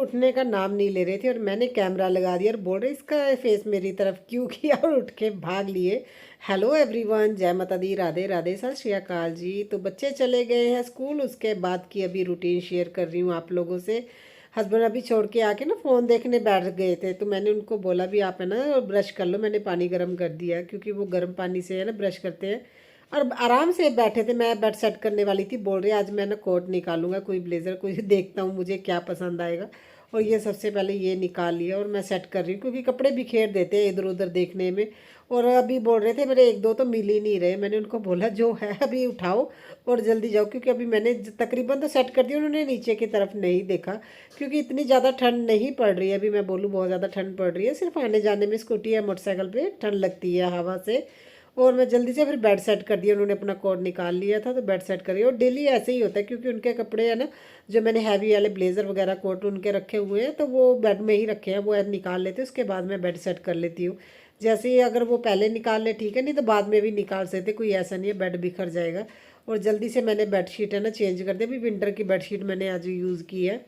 उठने का नाम नहीं ले रहे थे और मैंने कैमरा लगा दिया और बोल रहे इसका फेस मेरी तरफ क्यों किया और उठ के भाग लिए। हेलो एवरीवन, जय माता दी, राधे राधे, सत श्री अकाल जी। तो बच्चे चले गए हैं स्कूल, उसके बाद की अभी रूटीन शेयर कर रही हूँ आप लोगों से। हस्बैंड अभी छोड़ के आके ना फ़ोन देखने बैठ गए थे, तो मैंने उनको बोला भी आप है ना ब्रश कर लो। मैंने पानी गर्म कर दिया क्योंकि वो गर्म पानी से है ना ब्रश करते हैं। और आराम से बैठे थे, मैं बेड सेट करने वाली थी। बोल रहे आज मैं ना कोट निकालूंगा, कोई ब्लेज़र कोई देखता हूँ मुझे क्या पसंद आएगा। और ये सबसे पहले ये निकाल लिया और मैं सेट कर रही हूँ क्योंकि कपड़े बिखेर देते हैं इधर उधर देखने में। और अभी बोल रहे थे मेरे एक दो तो मिल ही नहीं रहे। मैंने उनको बोला जो है अभी उठाओ और जल्दी जाओ, क्योंकि अभी मैंने तकरीबन तो सेट कर दिया। उन्होंने नीचे की तरफ नहीं देखा क्योंकि इतनी ज़्यादा ठंड नहीं पड़ रही है। अभी मैं बोलूँ बहुत ज़्यादा ठंड पड़ रही है, सिर्फ आने जाने में स्कूटी या मोटरसाइकिल पे ठंड लगती है हवा से। और मैं जल्दी से फिर बेड सेट कर दिया। उन्होंने अपना कोट निकाल लिया था तो बेड सेट करिए। और डेली ऐसे ही होता है क्योंकि उनके कपड़े हैं ना, जो मैंने हैवी वाले ब्लेज़र वगैरह कोट उनके रखे हुए हैं तो वो बेड में ही रखे हैं। वो निकाल लेते हैं, उसके बाद मैं बेड सेट कर लेती हूँ। जैसे ही अगर वो पहले निकाल ले ठीक है, नहीं तो बाद में भी निकाल सकते, कोई ऐसा नहीं है बेड बिखर जाएगा। और जल्दी से मैंने बेडशीट है ना चेंज कर दी। अभी विंटर की बेडशीट मैंने आज यूज़ की है।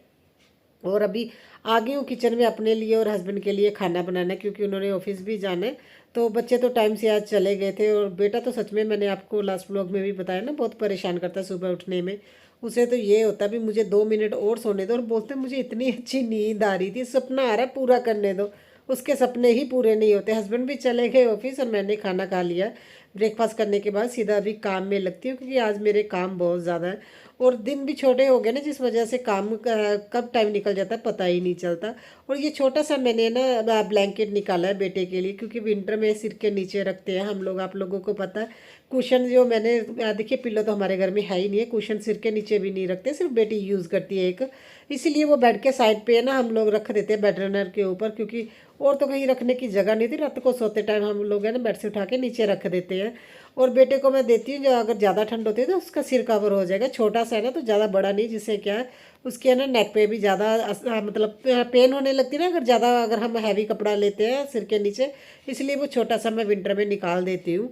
और अभी आ गई हूँ किचन में अपने लिए और हस्बैंड के लिए खाना बनाना है क्योंकि उन्होंने ऑफिस भी जाना है। तो बच्चे तो टाइम से आज चले गए थे और बेटा तो सच में मैंने आपको लास्ट व्लॉग में भी बताया ना, बहुत परेशान करता है सुबह उठने में। उसे तो ये होता है भी मुझे 2 मिनट और सोने दो, और बोलते मुझे इतनी अच्छी नींद आ रही थी, सपना आ रहा है पूरा करने दो। उसके सपने ही पूरे नहीं होते। हस्बैंड भी चले गए ऑफिस और मैंने खाना खा लिया। ब्रेकफास्ट करने के बाद सीधा अभी काम में लगती हूँ क्योंकि आज मेरे काम बहुत ज़्यादा है। और दिन भी छोटे हो गए ना, जिस वजह से काम कब टाइम निकल जाता है पता ही नहीं चलता। और ये छोटा सा मैंने ना ब्लैंकेट निकाला है बेटे के लिए क्योंकि विंटर में सिर के नीचे रखते हैं हम लोग, आप लोगों को पता है। कुशन जो मैंने देखिए, पिल्लो तो हमारे घर में है ही नहीं है, कुशन सिर के नीचे भी नहीं रखते, सिर्फ बेटी यूज़ करती है एक। इसीलिए वो बेड के साइड पे है ना हम लोग रख देते हैं बेड रनर के ऊपर, क्योंकि और तो कहीं रखने की जगह नहीं थी। रात को सोते टाइम हम लोग है ना बेड से उठा के नीचे रख देते हैं। और बेटे को मैं देती हूँ, जो अगर ज़्यादा ठंड होती है तो उसका सिर कवर हो जाएगा। छोटा सा है ना तो ज़्यादा बड़ा नहीं, जिससे क्या है उसके है ना नेक पे भी ज़्यादा मतलब पेन होने लगती है ना अगर ज़्यादा, अगर हम हैवी कपड़ा लेते हैं सिर के नीचे। इसलिए वो छोटा सा मैं विंटर में निकाल देती हूँ।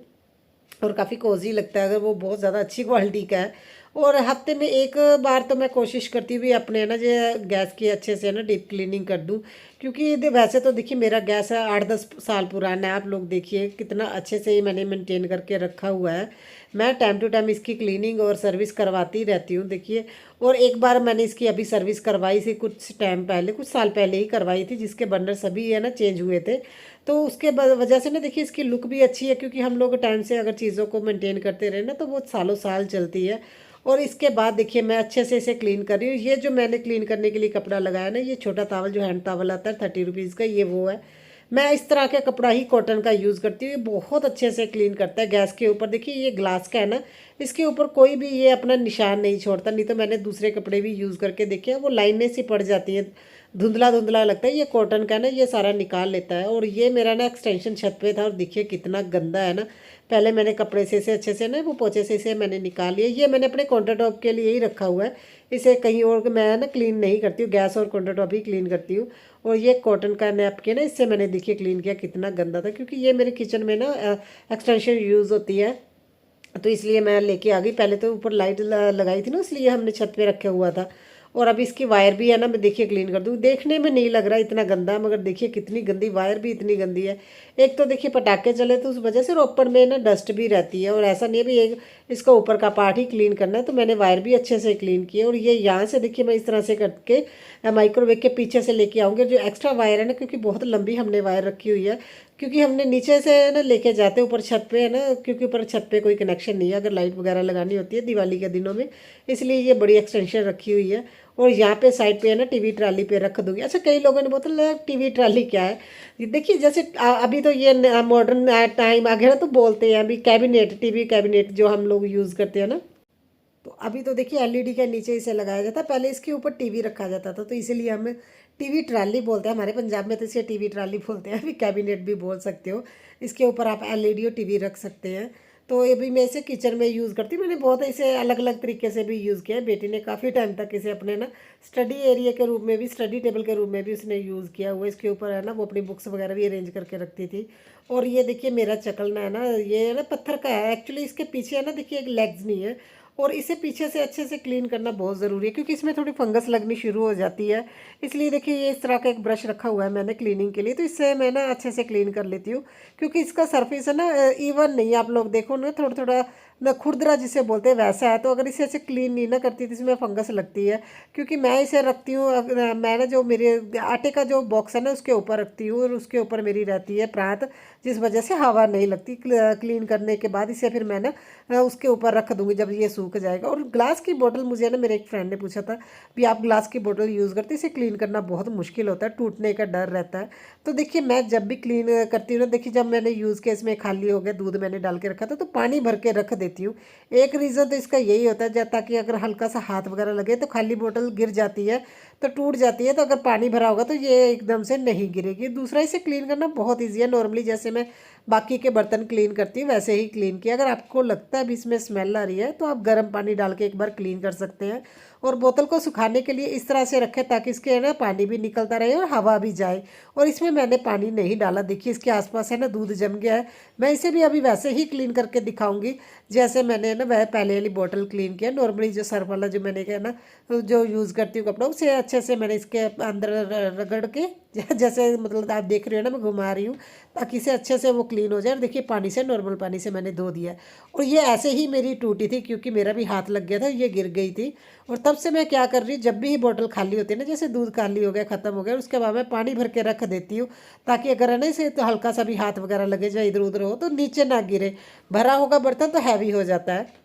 और काफ़ी कोजी लगता है अगर वो बहुत ज़्यादा अच्छी क्वालिटी का है। और हफ्ते में एक बार तो मैं कोशिश करती हूँ भी अपने ना जो गैस की अच्छे से ना डीप क्लीनिंग कर दूँ। क्योंकि वैसे तो देखिए मेरा गैस है 8-10 साल पुराना है, आप लोग देखिए कितना अच्छे से ही मैंने मेंटेन करके रखा हुआ है। मैं टाइम टू टाइम इसकी क्लीनिंग और सर्विस करवाती रहती हूँ देखिए। और एक बार मैंने इसकी अभी सर्विस करवाई थी कुछ टाइम पहले, कुछ साल पहले ही करवाई थी, जिसके बर्नर सभी है ना चेंज हुए थे। तो उसके वजह से ना देखिए इसकी लुक भी अच्छी है, क्योंकि हम लोग टाइम से अगर चीज़ों को मेंटेन करते रहे ना तो वो सालों साल चलती है। और इसके बाद देखिए मैं अच्छे से इसे क्लीन कर रही हूँ। ये जो मैंने क्लीन करने के लिए कपड़ा लगाया ना, ये छोटा टावल जो हैंड टावल आता है 30 रुपीज़ का, ये वो है। मैं इस तरह का कपड़ा ही कॉटन का यूज़ करती हूँ, ये बहुत अच्छे से क्लीन करता है। गैस के ऊपर देखिए ये ग्लास का है ना, इसके ऊपर कोई भी ये अपना निशान नहीं छोड़ता। नहीं तो मैंने दूसरे कपड़े भी यूज़ करके देखे हैं, वो लाइनें सी पड़ जाती हैं, धुंधला धुंधला लगता है। ये कॉटन का ना ये सारा निकाल लेता है। और ये मेरा ना एक्सटेंशन छत पे था और देखिए कितना गंदा है ना। पहले मैंने कपड़े से इसे अच्छे से ना वो पोछे से इसे मैंने निकाल लिया। ये मैंने अपने काउंटर टॉप के लिए ही रखा हुआ है, इसे कहीं और मैं ना क्लीन नहीं करती हूँ, गैस और काउंटर टॉप ही क्लीन करती हूँ। और ये कॉटन का नैपकिन है, इससे मैंने देखिए क्लीन किया, कितना गंदा था। क्योंकि ये मेरे किचन में ना एक्सटेंशन यूज़ होती है, तो इसलिए मैं लेके आ गई। पहले तो ऊपर लाइट लगाई थी ना, इसलिए हमने छत पे रखा हुआ था। और अभी इसकी वायर भी है ना, मैं देखिए क्लीन कर दूँ। देखने में नहीं लग रहा इतना गंदा, मगर देखिए कितनी गंदी वायर भी, इतनी गंदी है। एक तो देखिए पटाखे चले तो उस वजह से ऊपर में ना डस्ट भी रहती है। और ऐसा नहीं है भी एक इसका ऊपर का पार्ट ही क्लीन करना है, तो मैंने वायर भी अच्छे से क्लीन किए। और ये यहाँ से देखिए मैं इस तरह से करके माइक्रोवेव के पीछे से लेके आऊँगी। जो एक्स्ट्रा वायर है ना, क्योंकि बहुत लंबी हमने वायर रखी हुई है, क्योंकि हमने नीचे से ना लेके जाते ऊपर छत पे है ना, क्योंकि ऊपर छत पे कोई कनेक्शन नहीं है अगर लाइट वगैरह लगानी होती है दिवाली के दिनों में। इसलिए ये बड़ी एक्सटेंशन रखी हुई है। और यहाँ पे साइड पे है ना टीवी ट्राली पे रख दूंगी। अच्छा, कई लोगों ने बोला टीवी ट्राली क्या है। ये देखिए जैसे अभी तो ये मॉडर्न टाइम आ गया ना, तो बोलते हैं अभी कैबिनेट, टीवी कैबिनेट जो हम लोग यूज़ करते हैं ना। तो अभी तो देखिए एलईडी के नीचे इसे लगाया जाता है, पहले इसके ऊपर टीवी रखा जाता था, तो इसीलिए हम टीवी ट्राली बोलते हैं। हमारे पंजाब में तो इसे टीवी ट्राली बोलते हैं, अभी कैबिनेट भी बोल सकते हो। इसके ऊपर आप एलईडी और टीवी रख सकते हैं। तो ये भी मैं इसे किचन में यूज़ करती हूँ। मैंने बहुत इसे अलग अलग तरीके से भी यूज़ किया है। बेटी ने काफ़ी टाइम तक इसे अपने ना स्टडी एरिया के रूप में भी, स्टडी टेबल के रूप में भी उसने यूज़ किया हुआ है। इसके ऊपर है ना वो अपनी बुक्स वगैरह भी अरेंज करके रखती थी। और ये देखिए मेरा चकलना है ना, ये ना पत्थर का है एक्चुअली। इसके पीछे है ना देखिए एक लेग्स नहीं है, और इसे पीछे से अच्छे से क्लीन करना बहुत ज़रूरी है, क्योंकि इसमें थोड़ी फंगस लगनी शुरू हो जाती है। इसलिए देखिए ये इस तरह का एक ब्रश रखा हुआ है मैंने क्लीनिंग के लिए, तो इससे मैं ना अच्छे से क्लीन कर लेती हूँ। क्योंकि इसका सरफेस है ना इवन नहीं है, आप लोग देखो ना थोड़ा थोड़ा ना खुरदरा जिसे बोलते हैं वैसा है। तो अगर इसे ऐसे क्लीन नहीं ना करती तो इसमें फंगस लगती है। क्योंकि मैं इसे रखती हूँ मैं ना जो मेरे आटे का जो बॉक्स है ना उसके ऊपर रखती हूँ, और उसके ऊपर मेरी रहती है प्रांत, जिस वजह से हवा नहीं लगती। क्लीन करने के बाद इसे फिर मैं ना उसके ऊपर रख दूंगी जब ये सूख जाएगा। और ग्लास की बोतल, मुझे ना मेरे एक फ्रेंड ने पूछा था भी आप ग्लास की बोतल यूज़ करते, इसे क्लीन करना बहुत मुश्किल होता है, टूटने का डर रहता है। तो देखिए मैं जब भी क्लीन करती हूँ ना, देखिए जब मैंने यूज़ किया इसमें खाली हो गया, दूध मैंने डाल के रखा था तो पानी भर के रख देती हूँ। एक रीज़न तो इसका यही होता है ताकि अगर हल्का सा हाथ वगैरह लगे तो खाली बोतल गिर जाती है तो टूट जाती है, तो अगर पानी भरा होगा तो ये एकदम से नहीं गिरेगी। दूसरा, इसे क्लीन करना बहुत ईजी है। नॉर्मली जैसे मैं बाकी के बर्तन क्लीन करती हूँ वैसे ही क्लीन किया। अगर आपको लगता है भी इसमें स्मेल आ रही है तो आप गर्म पानी डाल के एक बार क्लीन कर सकते हैं। और बोतल को सुखाने के लिए इस तरह से रखें ताकि इसके है ना पानी भी निकलता रहे और हवा भी जाए। और इसमें मैंने पानी नहीं डाला, देखिए इसके आसपास है ना दूध जम गया है। मैं इसे भी अभी वैसे ही क्लीन करके दिखाऊंगी जैसे मैंने ना वह पहले वाली बोतल क्लीन किया। नॉर्मली जो सर्फ वाला जो मैंने किया ना जो यूज़ करती हूँ कपड़ा, उसे अच्छे से मैंने इसके अंदर रगड़ के जैसे मतलब आप देख रहे हो ना मैं घुमा रही हूँ ताकि इसे अच्छे से वो क्लीन हो जाए। और देखिए पानी से, नॉर्मल पानी से मैंने धो दिया। और ये ऐसे ही मेरी टूटी थी क्योंकि मेरा भी हाथ लग गया था, ये गिर गई थी। और तब से मैं क्या कर रही हूँ, जब भी बोतल खाली होती है ना, जैसे दूध खाली हो गया ख़त्म हो गया, उसके बाद मैं पानी भर के रख देती हूँ ताकि अगर है ना इसे तो हल्का सा भी हाथ वगैरह लगे जाए इधर उधर हो तो नीचे ना गिरे। भरा होगा बर्तन तो हैवी हो जाता है।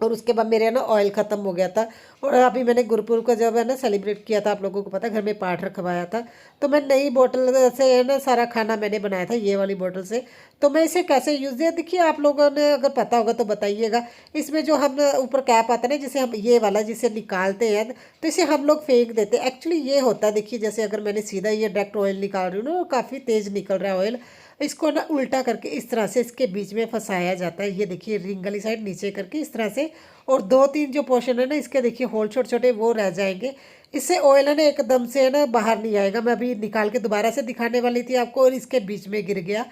और उसके बाद मेरे ना ऑयल ख़त्म हो गया था। और अभी मैंने गुरुपुर का जब है ना सेलिब्रेट किया था, आप लोगों को पता है घर में पाठ रखवाया था, तो मैं नई बोतल से है ना सारा खाना मैंने बनाया था ये वाली बोतल से। तो मैं इसे कैसे यूज़ किया देखिए, आप लोगों ने अगर पता होगा तो बताइएगा। इसमें जो हम ऊपर कैप आता है ना, जिसे हम ये वाला जिसे निकालते हैं तो इसे हम लोग फेंक देते हैं। एक्चुअली ये होता है, देखिए जैसे अगर मैंने सीधा ये डायरेक्ट ऑयल निकाल रही हूँ ना, काफ़ी तेज़ निकल रहा है ऑयल, इसको ना उल्टा करके इस तरह से इसके बीच में फंसाया जाता है। ये देखिए रिंग वाली साइड नीचे करके इस तरह से, और दो तीन जो पोर्शन है ना इसके देखिए होल छोटे छोटे वो रह जाएंगे। इससे ऑयल है ना एकदम से है ना बाहर नहीं आएगा। मैं अभी निकाल के दोबारा से दिखाने वाली थी आपको और इसके बीच में गिर गया।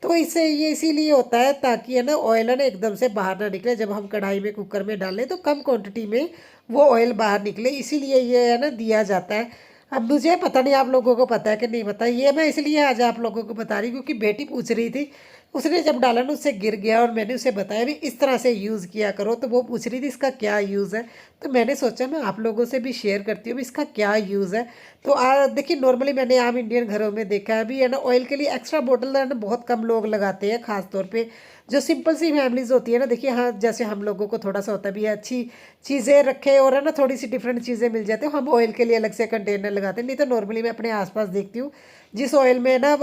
तो इससे ये इसीलिए होता है ताकि है ना ऑयल है ना एकदम से बाहर ना निकले। जब हम कढ़ाई में कुकर में डालें तो कम क्वांटिटी में वो ऑयल बाहर निकले, इसीलिए ये है ना दिया जाता है। अब मुझे पता नहीं आप लोगों को पता है कि नहीं पता, ये मैं इसलिए आज आप लोगों को बता रही हूँ क्योंकि बेटी पूछ रही थी, उसने जब डाला ना उससे गिर गया और मैंने उसे बताया भी इस तरह से यूज़ किया करो, तो वो पूछ रही थी इसका क्या यूज़ है। तो मैंने सोचा मैं आप लोगों से भी शेयर करती हूँ इसका क्या यूज़ है। तो देखिए नॉर्मली मैंने आम इंडियन घरों में देखा है भी है ना ऑयल के लिए एक्स्ट्रा बोतल है ना बहुत कम लोग लगाते हैं, खास तौर पे जो सिंपल सी फैमिलीज होती है ना। देखिए हाँ, जैसे हम लोगों को थोड़ा सा होता भी है अच्छी चीज़ें रखे और है ना थोड़ी सी डिफरेंट चीज़ें मिल जाती हैं, हम ऑयल के लिए अलग से कंटेनर लगाते हैं। नहीं तो नॉर्मली मैं अपने आसपास देखती हूँ जिस ऑयल में ना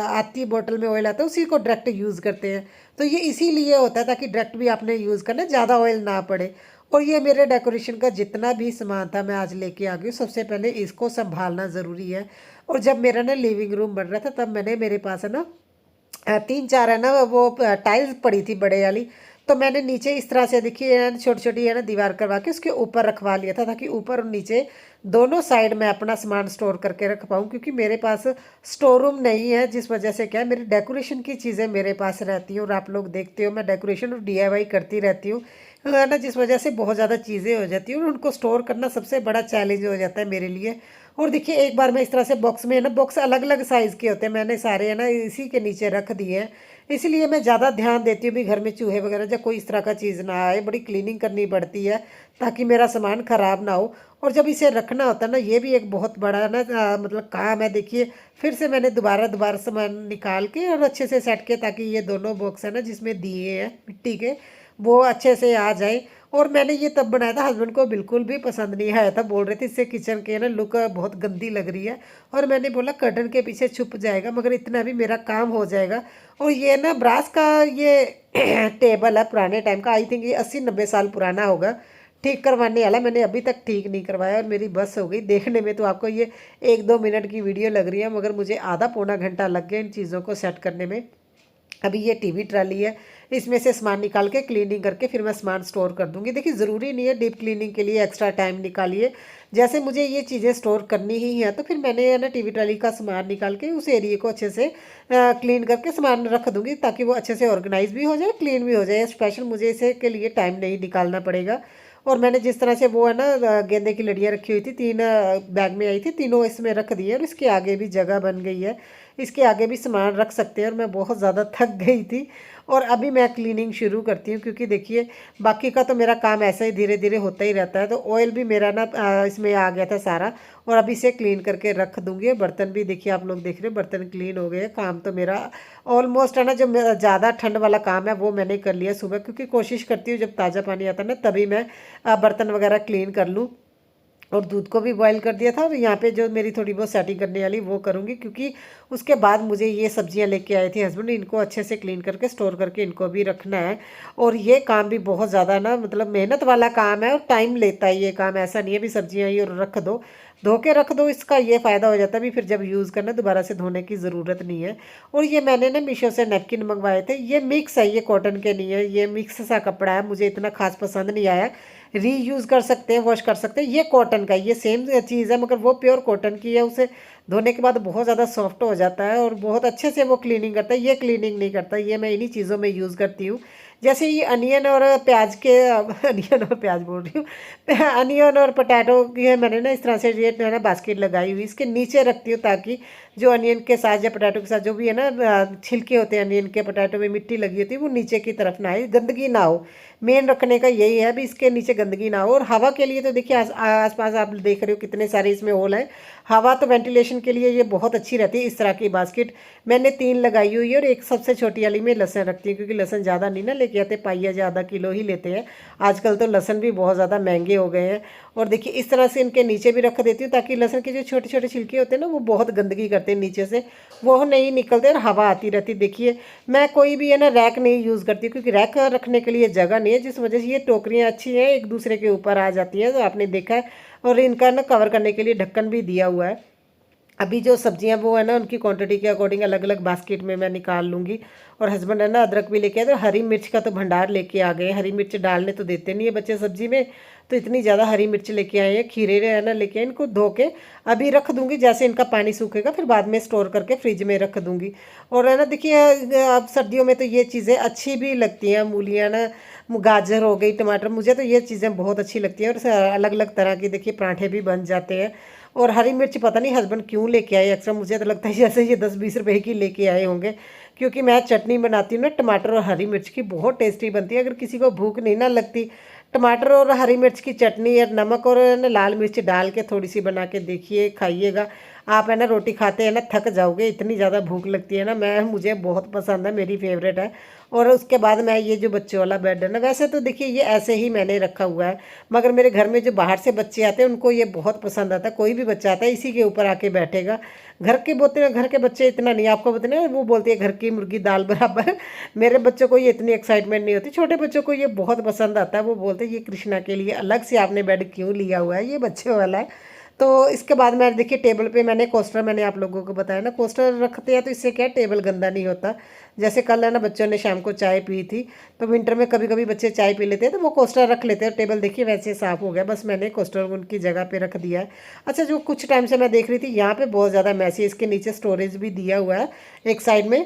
आती बोतल में ऑयल आता है उसी को डायरेक्ट यूज़ करते हैं। तो ये इसीलिए होता है ताकि डायरेक्ट भी आपने यूज़ करना, ज़्यादा ऑयल ना पड़े। और ये मेरे डेकोरेशन का जितना भी सामान था मैं आज लेके आ गई। सबसे पहले इसको संभालना ज़रूरी है। और जब मेरा ना लिविंग रूम बन रहा था तब मैंने, मेरे पास है ना तीन चार है ना वो टाइल्स पड़ी थी बड़े वाली, तो मैंने नीचे इस तरह से देखिए छोटी छोटी है ना दीवार करवा के उसके ऊपर रखवा लिया था ताकि ऊपर और नीचे दोनों साइड में अपना सामान स्टोर करके रख पाऊँ। क्योंकि मेरे पास स्टोर रूम नहीं है, जिस वजह से क्या है मेरी डेकोरेशन की चीज़ें मेरे पास रहती हैं। और आप लोग देखते हो मैं डेकोरेशन और DIY करती रहती हूँ है ना, जिस वजह से बहुत ज़्यादा चीज़ें हो जाती हैं और उनको स्टोर करना सबसे बड़ा चैलेंज हो जाता है मेरे लिए। और देखिए एक बार मैं इस तरह से बॉक्स में है ना, बॉक्स अलग अलग साइज़ के होते हैं, मैंने सारे है ना इसी के नीचे रख दिए हैं। इसलिए मैं ज़्यादा ध्यान देती हूँ भी घर में चूहे वगैरह या कोई इस तरह का चीज़ ना आए, बड़ी क्लीनिंग करनी पड़ती है ताकि मेरा सामान ख़राब ना हो। और जब इसे रखना होता है ना, ये भी एक बहुत बड़ा ना मतलब काम है। देखिए फिर से मैंने दोबारा दोबारा सामान निकाल के और अच्छे से सेट किया ताकि ये दोनों बॉक्स है ना जिसमें दिए हैं मिट्टी के वो अच्छे से आ जाए। और मैंने ये तब बनाया था, हस्बैंड को बिल्कुल भी पसंद नहीं आया था, बोल रहे थे इससे किचन के ना लुक बहुत गंदी लग रही है। और मैंने बोला कर्टन के पीछे छुप जाएगा मगर इतना भी मेरा काम हो जाएगा। और ये ना ब्रास का ये टेबल है पुराने टाइम का, आई थिंक ये 80-90 साल पुराना होगा। ठीक करवाने वाला, मैंने अभी तक ठीक नहीं करवाया और मेरी बस हो गई। देखने में तो आपको ये 1-2 मिनट की वीडियो लग रही है मगर मुझे आधा पौना घंटा लग गया इन चीज़ों को सेट करने में। अभी ये टीवी ट्राली है, इसमें से सामान निकाल के क्लीनिंग करके फिर मैं सामान स्टोर कर दूंगी। देखिए ज़रूरी नहीं है डीप क्लीनिंग के लिए एक्स्ट्रा टाइम निकालिए, जैसे मुझे ये चीज़ें स्टोर करनी ही है तो फिर मैंने है ना टीवी ट्राली का सामान निकाल के उस एरिया को अच्छे से क्लीन करके सामान रख दूंगी, ताकि वो अच्छे से ऑर्गेनाइज भी हो जाए, क्लीन भी हो जाए। स्पेशल मुझे इसे के लिए टाइम नहीं निकालना पड़ेगा। और मैंने जिस तरह से वो है ना गेंदे की लड़ियाँ रखी हुई थी, 3 बैग में आई थी, तीनों इसमें रख दी है। और इसके आगे भी जगह बन गई है, इसके आगे भी सामान रख सकते हैं। और मैं बहुत ज़्यादा थक गई थी और अभी मैं क्लीनिंग शुरू करती हूँ, क्योंकि देखिए बाकी का तो मेरा काम ऐसा ही धीरे धीरे होता ही रहता है। तो ऑयल भी मेरा ना इसमें आ गया था सारा, और अभी इसे क्लीन करके रख दूंगी। बर्तन भी देखिए, आप लोग देख रहे हैं बर्तन क्लीन हो गए। काम तो मेरा ऑलमोस्ट है ना, जो मेरा ज़्यादा ठंड वाला काम है वो मैंने कर लिया सुबह, क्योंकि कोशिश करती हूँ जब ताज़ा पानी आता है ना तभी मैं बर्तन वगैरह क्लीन कर लूँ। और दूध को भी बॉईल कर दिया था, और यहाँ पे जो मेरी थोड़ी बहुत सेटिंग करने वाली वो करूँगी, क्योंकि उसके बाद मुझे ये सब्जियाँ लेके आए थे हस्बैंड, इनको अच्छे से क्लीन करके स्टोर करके इनको भी रखना है। और ये काम भी बहुत ज़्यादा ना मतलब मेहनत वाला काम है और टाइम लेता है ये काम। ऐसा नहीं है भी सब्जियाँ ही और रख दो, धो के रख दो। इसका ये फ़ायदा हो जाता है भी फिर जब यूज़ करना दोबारा से धोने की ज़रूरत नहीं है। और ये मैंने ना मीशो से नैपकिन मंगवाए थे, ये मिक्स है, ये कॉटन के नहीं है, ये मिक्स सा कपड़ा है, मुझे इतना खास पसंद नहीं आया। रीयूज़ कर सकते हैं, वॉश कर सकते हैं। ये कॉटन का, ये सेम चीज़ है मगर वो प्योर कॉटन की है, उसे धोने के बाद बहुत ज़्यादा सॉफ्ट हो जाता है और बहुत अच्छे से वो क्लीनिंग करता है। ये क्लीनिंग नहीं करता, ये मैं इन्हीं चीज़ों में यूज़ करती हूँ। जैसे ये अनियन और प्याज के अनियन और प्याज बोल रही हूँ अनियन और पोटैटो की है, मैंने ना इस तरह से ये है ना बास्केट लगाई हुई, इसके नीचे रखती हूँ, ताकि जो अनियन के साथ या पोटैटो के साथ जो भी है ना छिलके होते हैं अनियन के, पोटैटो में मिट्टी लगी होती है, वो नीचे की तरफ ना आए, गंदगी ना हो। मेन रखने का यही है भी इसके नीचे गंदगी ना हो। और हवा के लिए तो देखिए आस पास आप देख रहे हो कितने सारे इसमें होल हैं। हवा तो वेंटिलेशन के लिए ये बहुत अच्छी रहती है। इस तरह की बास्केट मैंने 3 लगाई हुई है, और एक सबसे छोटी वाली में लहसुन रखती हूँ, क्योंकि लहसुन ज़्यादा नहीं ना लेके आते, पाइया या आधा किलो ही लेते हैं। आजकल तो लहसुन भी बहुत ज़्यादा महंगे हो गए हैं। और देखिए इस तरह से इनके नीचे भी रख देती हूँ, ताकि लहसुन के जो छोटे छोटे छिलके होते हैं ना वो बहुत गंदगी करते हैं नीचे से, वो नहीं निकलते और हवा आती रहती। देखिए मैं कोई भी है ना रैक नहीं यूज़ करती, क्योंकि रैक रखने के लिए जगह नहीं है, जिस वजह से ये टोकरियाँ अच्छी हैं, एक दूसरे के ऊपर आ जाती हैं, तो आपने देखा है। और इनका ना कवर करने के लिए ढक्कन भी दिया हुआ है। अभी जो सब्जियां वो है ना उनकी क्वांटिटी के अकॉर्डिंग अलग अलग बास्केट में मैं निकाल लूँगी। और हस्बैंड है ना अदरक भी लेके आए, तो हरी मिर्च का तो भंडार लेके आ गए। हरी मिर्च डालने तो देते नहीं है बच्चे सब्जी में, तो इतनी ज़्यादा हरी मिर्च लेके आए हैं। खीरे है ना लेके आए, इनको धो के अभी रख दूंगी, जैसे इनका पानी सूखेगा फिर बाद में स्टोर करके फ्रिज में रख दूंगी। और है ना देखिए अब सर्दियों में तो ये चीज़ें अच्छी भी लगती हैं, मूलियाँ ना, गाजर हो गई, टमाटर, मुझे तो ये चीज़ें बहुत अच्छी लगती हैं। और अलग अलग तरह की देखिए पराठे भी बन जाते हैं। और हरी मिर्च पता नहीं हस्बैंड क्यों लेके आए एक्स्ट्रा, मुझे तो लगता है जैसे ये 10-20 रुपए की लेके आए होंगे, क्योंकि मैं चटनी बनाती हूँ ना टमाटर और हरी मिर्च की, बहुत टेस्टी बनती है। अगर किसी को भूख नहीं ना लगती, टमाटर और हरी मिर्च की चटनी और नमक और ना लाल मिर्च डाल के थोड़ी सी बना के देखिए, खाइएगा आप। है ना रोटी खाते हैं ना थक जाओगे, इतनी ज़्यादा भूख लगती है ना। मुझे बहुत पसंद है, मेरी फेवरेट है। और उसके बाद मैं ये जो बच्चों वाला बेड है ना, वैसे तो देखिए ये ऐसे ही मैंने रखा हुआ है, मगर मेरे घर में जो बाहर से बच्चे आते हैं उनको ये बहुत पसंद आता है। कोई भी बच्चा आता है इसी के ऊपर आके बैठेगा। घर के बच्चे इतना नहीं, आपको बताते हैं वो बोलते हैं घर की मुर्गी दाल बराबर मेरे बच्चों को ये इतनी एक्साइटमेंट नहीं होती, छोटे बच्चों को ये बहुत पसंद आता है। वो बोलते हैं ये कृष्णा के लिए अलग से आपने बेड क्यों लिया हुआ है, ये बच्चे वाला है। तो इसके बाद मैं देखिए टेबल पे मैंने कोस्टर, मैंने आप लोगों को बताया ना कोस्टर रखते हैं, तो इससे क्या टेबल गंदा नहीं होता। जैसे कल है ना बच्चों ने शाम को चाय पी थी, तो विंटर में कभी कभी बच्चे चाय पी लेते हैं तो वो कोस्टर रख लेते हैं। टेबल देखिए वैसे साफ़ हो गया, बस मैंने कोस्टर उनकी जगह पे रख दिया है। अच्छा जो कुछ टाइम से मैं देख रही थी यहाँ पे बहुत ज़्यादा मैसी, इसके नीचे स्टोरेज भी दिया हुआ है एक साइड में,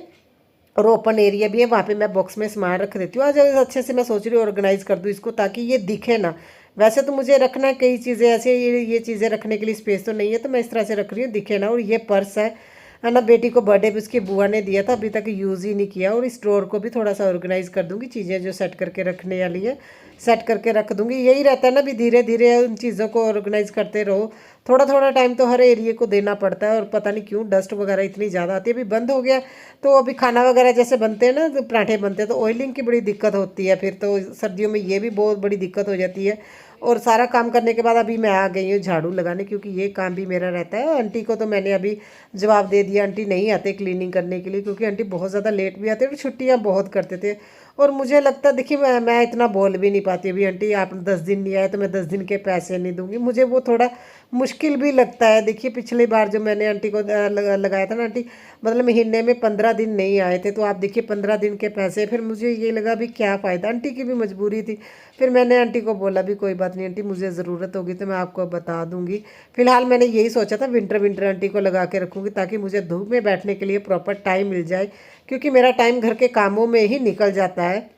और ओपन एरिया भी है, वहाँ पे मैं बॉक्स में सामान रख देती हूँ। आज अच्छे से मैं सोच रही हूँ ऑर्गेनाइज कर दूँ इसको, ताकि ये दिखे ना। वैसे तो मुझे रखना है कई चीज़ें ऐसे, ये चीज़ें रखने के लिए स्पेस तो नहीं है, तो मैं इस तरह से रख रही हूँ दिखे ना। और ये पर्स है ना, बेटी को बर्थडे पे उसकी बुआ ने दिया था, अभी तक यूज़ ही नहीं किया। और इस ड्रॉर को भी थोड़ा सा ऑर्गेनाइज कर दूँगी, चीज़ें जो सेट करके रखने वाली है सेट करके रख दूँगी। यही रहता है ना भी धीरे धीरे उन चीज़ों को ऑर्गेनाइज करते रहो। थोड़ा थोड़ा टाइम तो हर एरिया को देना पड़ता है। और पता नहीं क्यों डस्ट वगैरह इतनी ज़्यादा आती है, अभी बंद हो गया। तो अभी खाना वगैरह जैसे बनते हैं ना, तो पराठे बनते हैं तो ऑयलिंग की बड़ी दिक्कत होती है, फिर तो सर्दियों में ये भी बहुत बड़ी दिक्कत हो जाती है। और सारा काम करने के बाद अभी मैं आ गई हूँ झाड़ू लगाने, क्योंकि ये काम भी मेरा रहता है। आंटी को तो मैंने अभी जवाब दे दिया, आंटी नहीं आते क्लीनिंग करने के लिए, क्योंकि आंटी बहुत ज़्यादा लेट भी आते और छुट्टियाँ बहुत करते थे। और मुझे लगता है देखिए मैं इतना बोल भी नहीं पाती, अभी आंटी आप 10 दिन नहीं आए तो मैं 10 दिन के पैसे नहीं दूंगी, मुझे वो थोड़ा मुश्किल भी लगता है। देखिए पिछली बार जो मैंने आंटी को लगाया था ना, आंटी मतलब महीने में 15 दिन नहीं आए थे, तो आप देखिए 15 दिन के पैसे। फिर मुझे ये लगा भी क्या फ़ायदा, आंटी की भी मजबूरी थी। फिर मैंने आंटी को बोला भी कोई बात नहीं आंटी, मुझे ज़रूरत होगी तो मैं आपको बता दूंगी। फिलहाल मैंने यही सोचा था विंटर विंटर आंटी को लगा के रखूँगी, ताकि मुझे धूप में बैठने के लिए प्रॉपर टाइम मिल जाए, क्योंकि मेरा टाइम घर के कामों में ही निकल जाता है।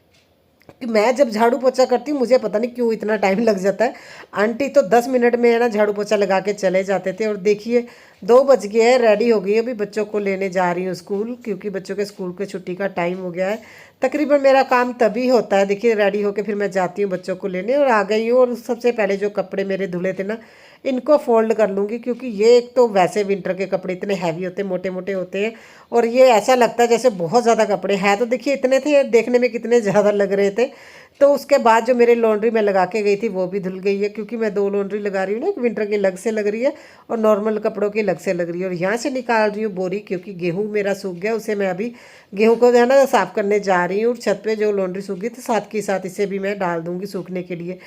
कि मैं जब झाड़ू पोछा करती हूँ मुझे पता नहीं क्यों इतना टाइम लग जाता है। आंटी तो 10 मिनट में है ना झाड़ू पोछा लगा के चले जाते थे। और देखिए 2 बज गए हैं, रेडी हो गई है, अभी बच्चों को लेने जा रही हूँ स्कूल, क्योंकि बच्चों के स्कूल के छुट्टी का टाइम हो गया है। तकरीबन मेरा काम तभी होता है, देखिए रेडी होके फिर मैं जाती हूँ बच्चों को लेने, और आ गई हूँ। और सबसे पहले जो कपड़े मेरे धुले थे ना, इनको फोल्ड कर लूँगी, क्योंकि ये एक तो वैसे विंटर के कपड़े इतने हैवी होते हैं, मोटे मोटे होते हैं, और ये ऐसा लगता है जैसे बहुत ज़्यादा कपड़े हैं। तो देखिए इतने थे, देखने में कितने ज़्यादा लग रहे थे। तो उसके बाद जो मेरे लॉन्ड्री में लगा के गई थी वो भी धुल गई है, क्योंकि मैं 2 लॉन्ड्री लगा रही हूँ ना, एक विंटर की अलग से लग रही है और नॉर्मल कपड़ों की अलग से लग रही है। और यहाँ से निकाल रही हूँ बोरी, क्योंकि गेहूँ मेरा सूख गया, उसे मैं अभी गेहूँ को जो है ना साफ़ करने जा रही हूँ। और छत पे जो लॉन्ड्री सूख गई तो साथ के साथ इसे भी मैं डाल दूँगी सूखने के लिए।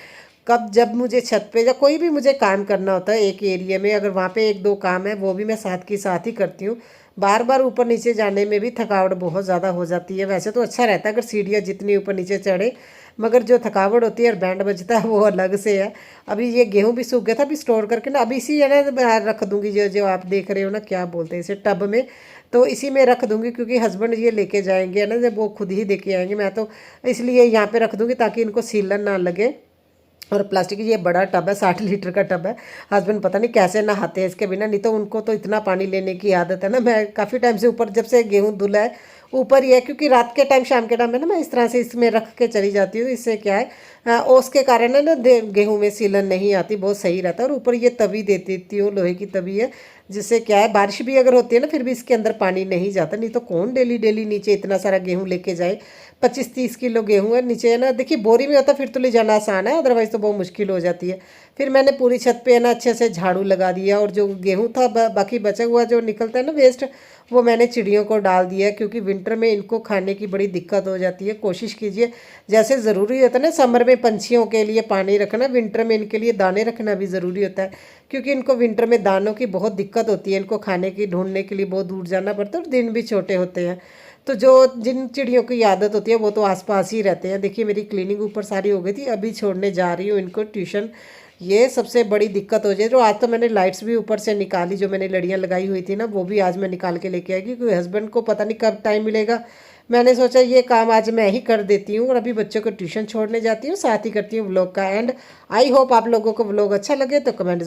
कब जब मुझे छत पे या कोई भी मुझे काम करना होता है एक एरिया में, अगर वहाँ पे 1-2 काम है वो भी मैं साथ के साथ ही करती हूँ। बार बार ऊपर नीचे जाने में भी थकावट बहुत ज़्यादा हो जाती है। वैसे तो अच्छा रहता है अगर सीढ़ियाँ जितनी ऊपर नीचे चढ़े, मगर जो थकावट होती है और बैंड बजता है वो अलग से है। अभी ये गेहूं भी सूख गया था, अभी स्टोर करके ना अभी इसी है ना बाहर रख दूंगी, जो जो आप देख रहे हो ना क्या बोलते हैं इसे, टब में। तो इसी में रख दूंगी, क्योंकि हस्बैंड ये लेके जाएंगे ना, जब वो खुद ही लेके आएंगे, मैं तो इसलिए यहाँ पे रख दूंगी ताकि इनको सीलन ना लगे। और प्लास्टिक की ये बड़ा टब है, 60 लीटर का टब है। हस्बैंड पता नहीं कैसे नहाते हैं इसके बिना, नहीं तो उनको तो इतना पानी लेने की आदत है ना। मैं काफ़ी टाइम से ऊपर, जब से गेहूं धुला है ऊपर ही है, क्योंकि रात के टाइम शाम के टाइम में ना मैं इस तरह से इसमें रख के चली जाती हूँ। इससे क्या है ओस के कारण है ना गेहूं में सीलन नहीं आती, बहुत सही रहता है। और ऊपर ये तवी दे देती हूँ, लोहे की तवी है, जिससे क्या है बारिश भी अगर होती है ना फिर भी इसके अंदर पानी नहीं जाता। नहीं तो कौन डेली डेली नीचे इतना सारा गेहूं लेके जाए। 25-30 किलो गेहूं है नीचे है ना, देखिए बोरी में होता फिर तो ले जाना आसान है, अदरवाइज़ तो बहुत मुश्किल हो जाती है। फिर मैंने पूरी छत पे है ना अच्छे से झाड़ू लगा दिया, और जो गेहूं था बाकी बचा हुआ जो निकलता है ना वेस्ट, वो मैंने चिड़ियों को डाल दिया, क्योंकि विंटर में इनको खाने की बड़ी दिक्कत हो जाती है। कोशिश कीजिए, जैसे ज़रूरी होता है ना समर में पंछियों के लिए पानी रखना, विंटर में इनके लिए दाने रखना भी ज़रूरी होता है, क्योंकि इनको विंटर में दानों की बहुत दिक्कत होती है। इनको खाने की ढूंढने के लिए बहुत दूर जाना पड़ता है, और दिन भी छोटे होते हैं। तो जो जिन चिड़ियों की आदत होती है वो तो आसपास ही रहते हैं। देखिए मेरी क्लीनिंग ऊपर सारी हो गई थी, अभी छोड़ने जा रही हूँ इनको ट्यूशन। ये सबसे बड़ी दिक्कत हो जाए। जो आज तो मैंने लाइट्स भी ऊपर से निकाली, जो मैंने लड़ियाँ लगाई हुई थी ना वो भी आज मैं निकाल के लेके आएगी, क्योंकि हस्बैंड को पता नहीं कब टाइम मिलेगा। मैंने सोचा ये काम आज मैं ही कर देती हूँ, और अभी बच्चों को ट्यूशन छोड़ने जाती हूँ, साथ ही करती हूँ व्लॉग का एंड। आई होप आप लोगों को व्लॉग अच्छा लगे तो कमेंट